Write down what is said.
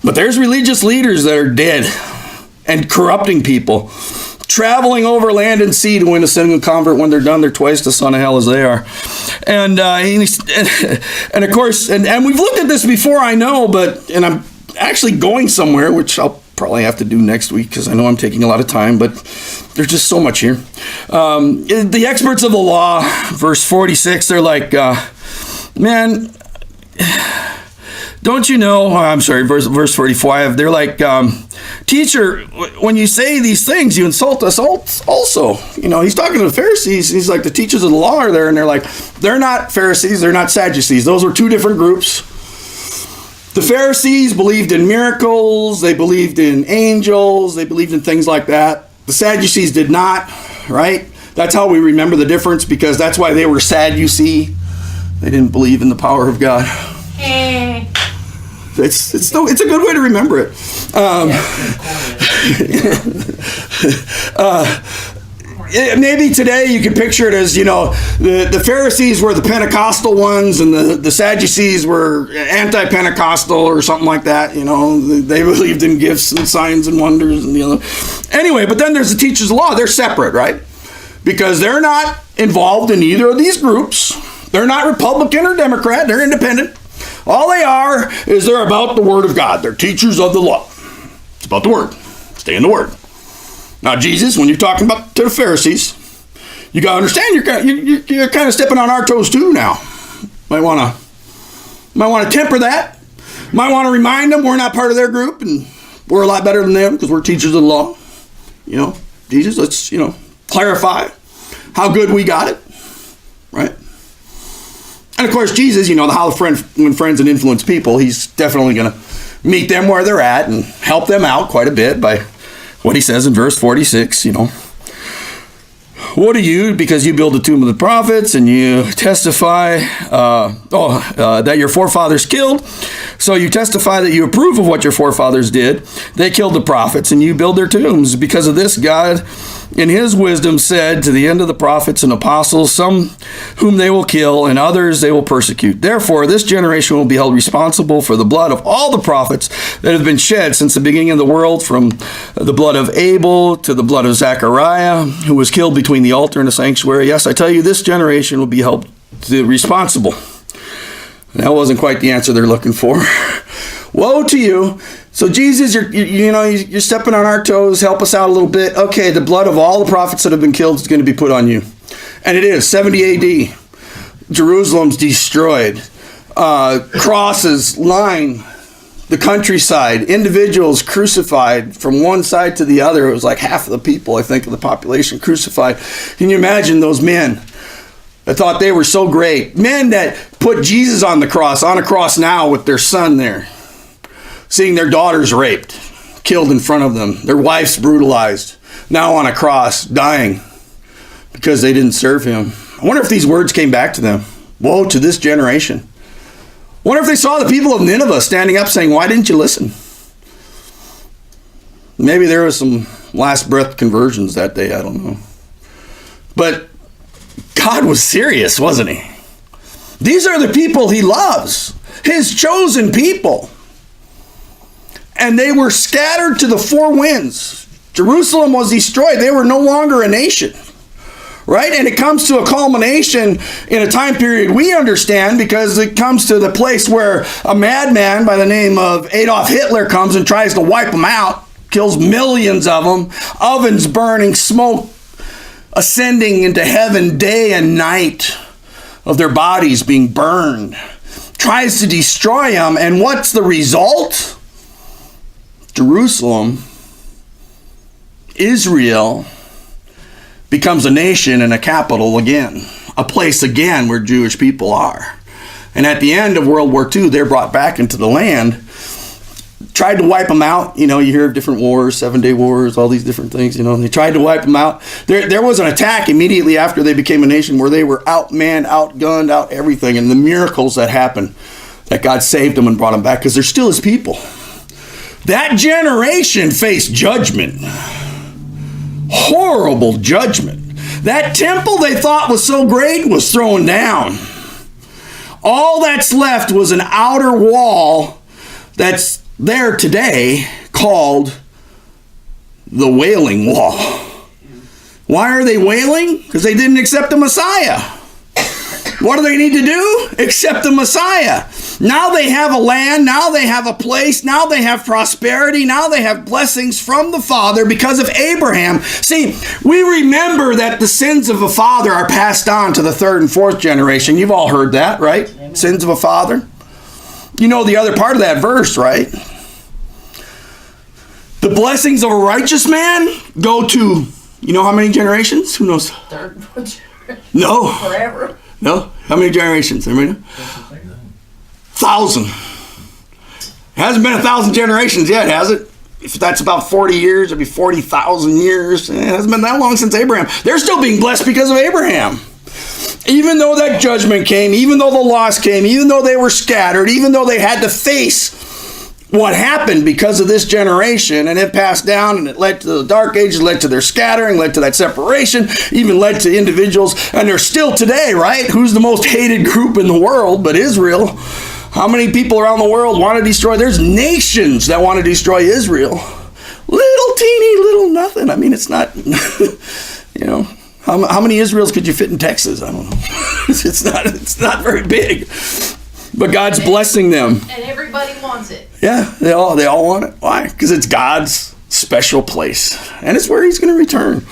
But there's religious leaders that are dead and corrupting people, traveling over land and sea to win a single convert. When they're done, they're twice the son of hell as they are. And of course, and we've looked at this before, I know, and I'm actually going somewhere, which I'll probably have to do next week because I know I'm taking a lot of time, but there's just so much here. The experts of the law, verse 46, they're like, man, don't you know, I'm sorry, verse 45, they're like, teacher, when you say these things, you insult us also. You know, he's talking to the Pharisees. He's like, the teachers of the law are there, and they're like, they're not Pharisees, they're not Sadducees. Those were two different groups. The Pharisees believed in miracles, they believed in angels, they believed in things like that. The Sadducees did not, right? That's how we remember the difference, because that's why they were sad, you see. They didn't believe in the power of God. It's a good way to remember it. Maybe today you could picture it as, you know, the Pharisees were the Pentecostal ones and the Sadducees were anti-Pentecostal or something like that. You know, they believed in gifts and signs and wonders and Anyway, but then there's the teachers of the law. They're separate, right? Because they're not involved in either of these groups. They're not Republican or Democrat. They're independent. All they are is they're about the Word of God. They're teachers of the law. It's about the Word. Stay in the Word. Now, Jesus, when you're talking about to the Pharisees, you got to understand you're kind of stepping on our toes too now. Might want to temper that. Might want to remind them we're not part of their group and we're a lot better than them because we're teachers of the law. You know, Jesus, let's, clarify how good we got it, right? And of course, Jesus, when friends and influence people, he's definitely going to meet them where they're at and help them out quite a bit by what he says in verse 46, What are you, because you build the tomb of the prophets and you testify that your forefathers killed. So you testify that you approve of what your forefathers did. They killed the prophets and you build their tombs. Because of this, God, in his wisdom, said to the end of the prophets and apostles, some whom they will kill and others they will persecute. Therefore, this generation will be held responsible for the blood of all the prophets that have been shed since the beginning of the world, from the blood of Abel to the blood of Zechariah, who was killed between the altar and the sanctuary. Yes, I tell you, this generation will be held responsible. That wasn't quite the answer they're looking for. Woe to you. So Jesus, you're stepping on our toes. Help us out a little bit. Okay, the blood of all the prophets that have been killed is going to be put on you. And it is. 70 AD. Jerusalem's destroyed. Crosses line the countryside. Individuals crucified from one side to the other. It was like half of the people, I think, of the population crucified. Can you imagine those men that thought they were so great? Men that put Jesus on a cross now with their son there. Seeing their daughters raped, killed in front of them, their wives brutalized, now on a cross, dying because they didn't serve him. I wonder if these words came back to them. Woe to this generation. I wonder if they saw the people of Nineveh standing up saying, why didn't you listen? Maybe there was some last breath conversions that day, I don't know. But God was serious, wasn't he? These are the people he loves, his chosen people. And they were scattered to the four winds. Jerusalem was destroyed. They were no longer a nation. Right? And it comes to a culmination in a time period we understand, because it comes to the place where a madman by the name of Adolf Hitler comes and tries to wipe them out, kills millions of them, ovens burning, smoke ascending into heaven day and night of their bodies being burned, tries to destroy them. And what's the result? Jerusalem, Israel, becomes a nation and a capital again, a place again where Jewish people are. And at the end of World War II, they're brought back into the land. Tried to wipe them out. You hear of different wars, 7-Day Wars, all these different things, and they tried to wipe them out. There was an attack immediately after they became a nation where they were outmanned, outgunned, out everything, and the miracles that happened, that God saved them and brought them back, because they're still his people. That generation faced judgment. Horrible judgment. That temple they thought was so great was thrown down. All that's left was an outer wall that's there today called the Wailing Wall. Why are they wailing? Because they didn't accept the Messiah. What do they need to do? Accept the Messiah. Now they have a land. Now they have a place. Now they have prosperity. Now they have blessings from the Father because of Abraham. See, we remember that the sins of a father are passed on to the third and fourth generation. You've all heard that, right? Amen. Sins of a father. You know the other part of that verse, right? The blessings of a righteous man go to, you know how many generations? Who knows? Third and fourth generation. No. Forever. No? How many generations? Anybody know? 1,000. It hasn't been 1,000 generations yet, has it? If that's about 40 years, it'd be 40,000 years. It hasn't been that long since Abraham. They're still being blessed because of Abraham. Even though that judgment came, even though the loss came, even though they were scattered, even though they had to face what happened because of this generation, and it passed down, and it led to the dark ages, led to their scattering, led to that separation, even led to individuals, and they're still today, right? Who's the most hated group in the world but Israel? How many people around the world want to destroy? There's nations that want to destroy Israel. Little teeny little nothing. I mean, it's not, you know, how many Israels could you fit in Texas? I don't know. It's not very big. But God's blessing them. And everybody wants it. Yeah, they all want it. Why? Because it's God's special place. And it's where he's going to return.